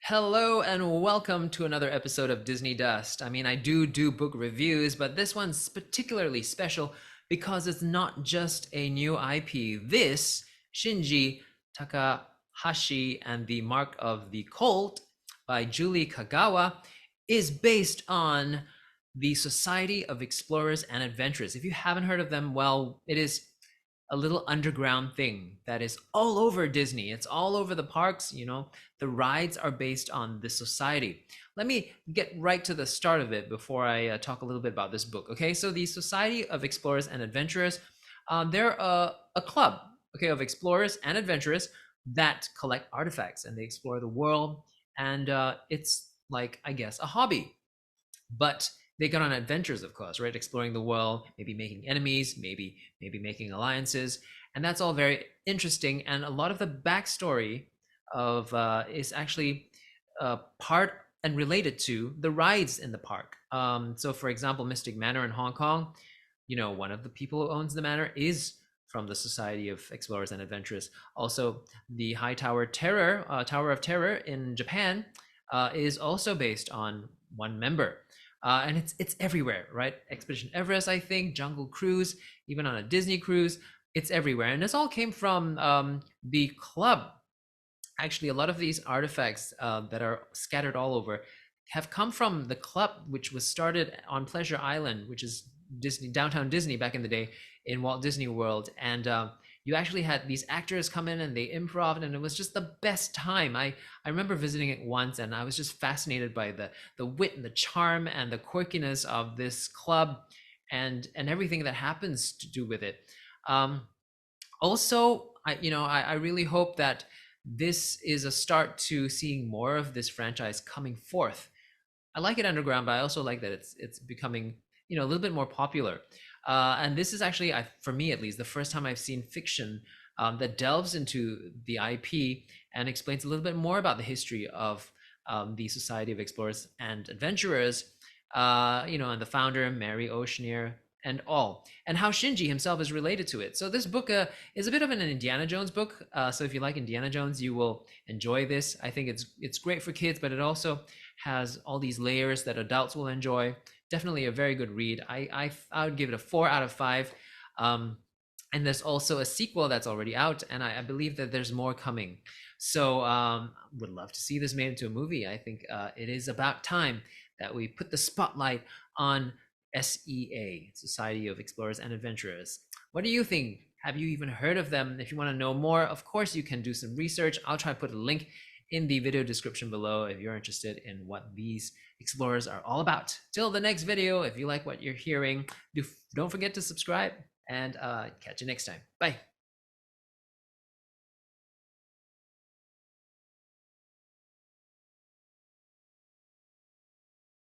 Hello and welcome to another episode of Disney Dust. I do book reviews, but this one's particularly special because it's not just a new IP. This, Shinji Takahashi and the Mark of the Colt by Julie Kagawa, is based on the Society of Explorers and Adventurers. If you haven't heard of them, well, it is a little underground thing that is all over Disney. It's all over the parks. The rides are based on this society. Let me get right to the start of it before I talk a little bit about this book. Okay, so the Society of Explorers and Adventurers, they're a club, okay, of explorers and adventurers that collect artifacts and they explore the world. And it's like, I guess, a hobby. But they go on adventures, of course, right? Exploring the world, maybe making enemies, maybe making alliances, and that's all very interesting. And a lot of the backstory of is actually part and related to the rides in the park. So, for example, Mystic Manor in Hong Kong, one of the people who owns the manor is from the Society of Explorers and Adventurers. Also, the High Tower Terror, Tower of Terror in Japan, is also based on one member. And it's everywhere, right? Expedition Everest, I think, Jungle Cruise, even on a Disney cruise, it's everywhere. And this all came from the club. Actually, a lot of these artifacts that are scattered all over have come from the club, which was started on Pleasure Island, which is downtown Disney back in the day in Walt Disney World. And you actually had these actors come in and they improv, and it was just the best time. I remember visiting it once, and I was just fascinated by the wit and the charm and the quirkiness of this club, and everything that happens to do with it. Also, I really hope that this is a start to seeing more of this franchise coming forth. I like it underground, but I also like that it's becoming a little bit more popular. And this is actually, for me at least, the first time I've seen fiction that delves into the IP and explains a little bit more about the history of the Society of Explorers and Adventurers, and the founder, Mary Oceaneer, and all, and how Shinji himself is related to it. So this book is a bit of an Indiana Jones book. So if you like Indiana Jones, you will enjoy this. I think it's great for kids, but it also has all these layers that adults will enjoy. Definitely a very good read. I would give it a 4 out of 5. And there's also a sequel that's already out, and I believe that there's more coming. So would love to see this made into a movie. I think it is about time that we put the spotlight on S.E.A, Society of Explorers and Adventurers. What do you think? Have you even heard of them? If you want to know more, of course, you can do some research. I'll try to put a link in the video description below if you're interested in what these explorers are all about. Till the next video, if you like what you're hearing, don't forget to subscribe, and catch you next time. Bye.